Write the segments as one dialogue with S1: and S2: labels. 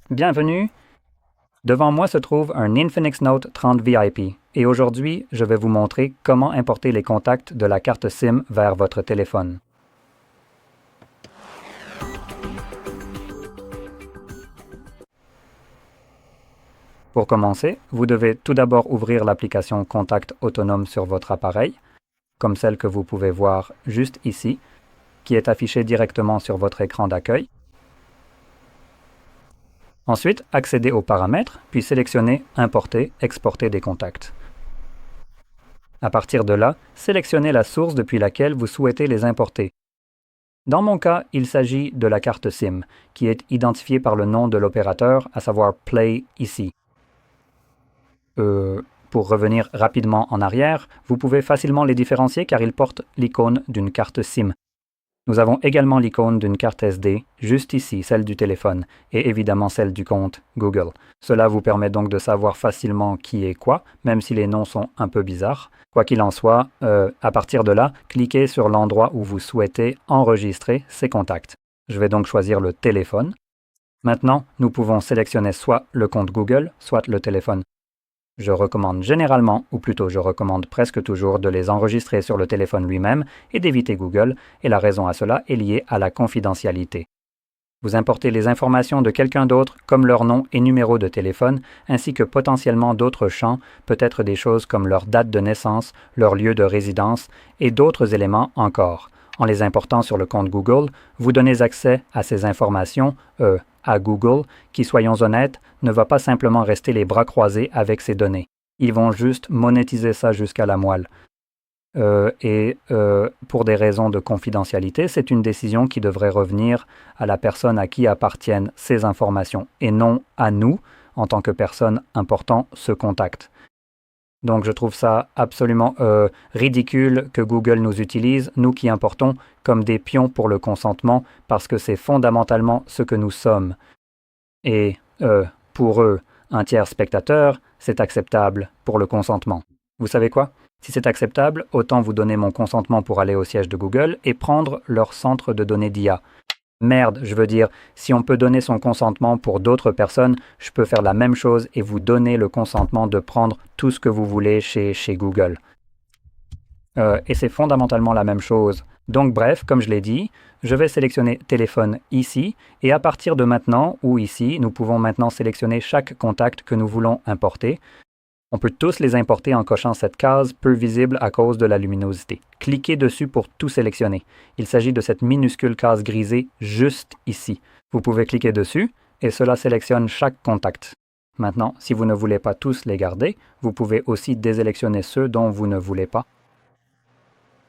S1: Bienvenue! Devant moi se trouve un Infinix Note 30 VIP et aujourd'hui, je vais vous montrer comment importer les contacts de la carte SIM vers votre téléphone. Pour commencer, vous devez tout d'abord ouvrir l'application Contact autonome sur votre appareil, comme celle que vous pouvez voir juste ici, qui est affichée directement sur votre écran d'accueil. Ensuite, accédez aux paramètres, puis sélectionnez « Importer, exporter des contacts ». À partir de là, sélectionnez la source depuis laquelle vous souhaitez les importer. Dans mon cas, il s'agit de la carte SIM, qui est identifiée par le nom de l'opérateur, à savoir Play ici. Pour revenir rapidement en arrière, vous pouvez facilement les différencier car ils portent l'icône d'une carte SIM. Nous avons également l'icône d'une carte SD, juste ici, celle du téléphone, et évidemment celle du compte Google. Cela vous permet donc de savoir facilement qui est quoi, même si les noms sont un peu bizarres. Quoi qu'il en soit, à partir de là, cliquez sur l'endroit où vous souhaitez enregistrer ces contacts. Je vais donc choisir le téléphone. Maintenant, nous pouvons sélectionner soit le compte Google, soit le téléphone. Je recommande généralement, ou plutôt je recommande presque toujours, de les enregistrer sur le téléphone lui-même et d'éviter Google, et la raison à cela est liée à la confidentialité. Vous importez les informations de quelqu'un d'autre, comme leur nom et numéro de téléphone, ainsi que potentiellement d'autres champs, peut-être des choses comme leur date de naissance, leur lieu de résidence, et d'autres éléments encore. En les important sur le compte Google, vous donnez accès à ces informations, à Google, qui, soyons honnêtes, ne va pas simplement rester les bras croisés avec ces données. Ils vont juste monétiser ça jusqu'à la moelle. Pour des raisons de confidentialité, c'est une décision qui devrait revenir à la personne à qui appartiennent ces informations, et non à nous, en tant que personne important ce contact. Donc je trouve ça absolument ridicule que Google nous utilise, nous qui importons, comme des pions pour le consentement, parce que c'est fondamentalement ce que nous sommes. Et pour eux, un tiers spectateur, c'est acceptable pour le consentement. Vous savez quoi? Si c'est acceptable, autant vous donner mon consentement pour aller au siège de Google et prendre leur centre de données d'IA. Merde, je veux dire, si on peut donner son consentement pour d'autres personnes, je peux faire la même chose et vous donner le consentement de prendre tout ce que vous voulez chez Google. Et c'est fondamentalement la même chose. Donc bref, comme je l'ai dit, je vais sélectionner téléphone ici, et à partir de maintenant, ou ici, nous pouvons maintenant sélectionner chaque contact que nous voulons importer. On peut tous les importer en cochant cette case peu visible à cause de la luminosité. Cliquez dessus pour tout sélectionner. Il s'agit de cette minuscule case grisée juste ici. Vous pouvez cliquer dessus et cela sélectionne chaque contact. Maintenant, si vous ne voulez pas tous les garder, vous pouvez aussi désélectionner ceux dont vous ne voulez pas.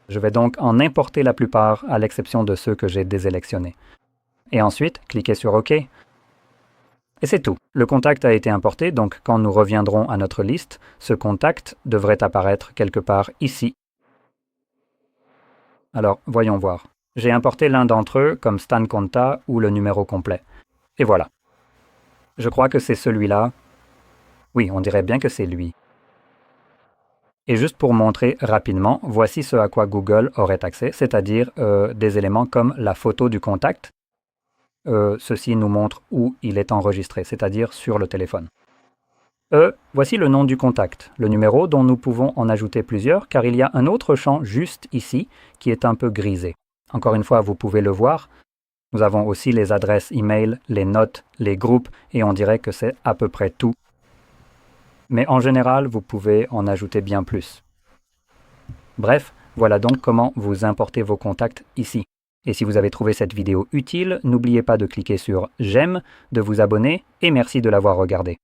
S1: Je vais donc en importer la plupart à l'exception de ceux que j'ai désélectionnés. Et ensuite, cliquez sur OK. Et c'est tout. Le contact a été importé, donc quand nous reviendrons à notre liste, ce contact devrait apparaître quelque part ici. Alors, voyons voir. J'ai importé l'un d'entre eux comme Stan Conta ou le numéro complet. Et voilà. Je crois que c'est celui-là. Oui, on dirait bien que c'est lui. Et juste pour montrer rapidement, voici ce à quoi Google aurait accès, c'est-à-dire des éléments comme la photo du contact. Ceci nous montre où il est enregistré, c'est-à-dire sur le téléphone. Voici le nom du contact, le numéro dont nous pouvons en ajouter plusieurs, car il y a un autre champ juste ici qui est un peu grisé. Encore une fois, vous pouvez le voir. Nous avons aussi les adresses e-mail, les notes, les groupes, et on dirait que c'est à peu près tout. Mais en général, vous pouvez en ajouter bien plus. Bref, voilà donc comment vous importez vos contacts ici. Et si vous avez trouvé cette vidéo utile, n'oubliez pas de cliquer sur « J'aime », de vous abonner et merci de l'avoir regardé.